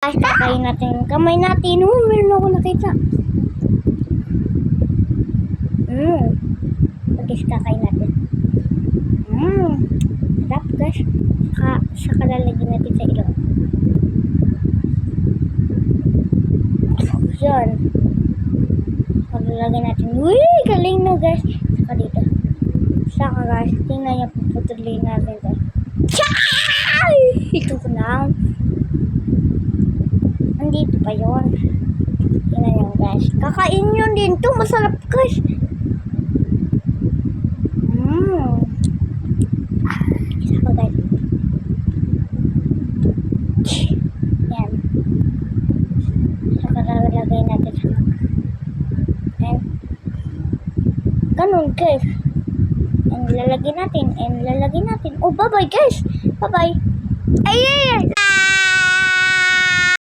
guys, kakain natin yung kamay natin. Meron ako nakita. Guys, kakain natin. Sarap guys. Saka lalagyan natin sa ilong. Yan. Lalagyan natin. Uy, galing na guys. Saka dito. Saka guys, tingnan niya, puputulin natin guys. Chay! Ito ko lang. Andito pa yun. Tingnan niyo guys. Kakain yun din to. Masarap guys. Saka guys. Yan. Saka lalagay natin sa mga. Yan. Ganun guys. And lalagyan natin. Oh, bye-bye guys. Bye-bye. Ay!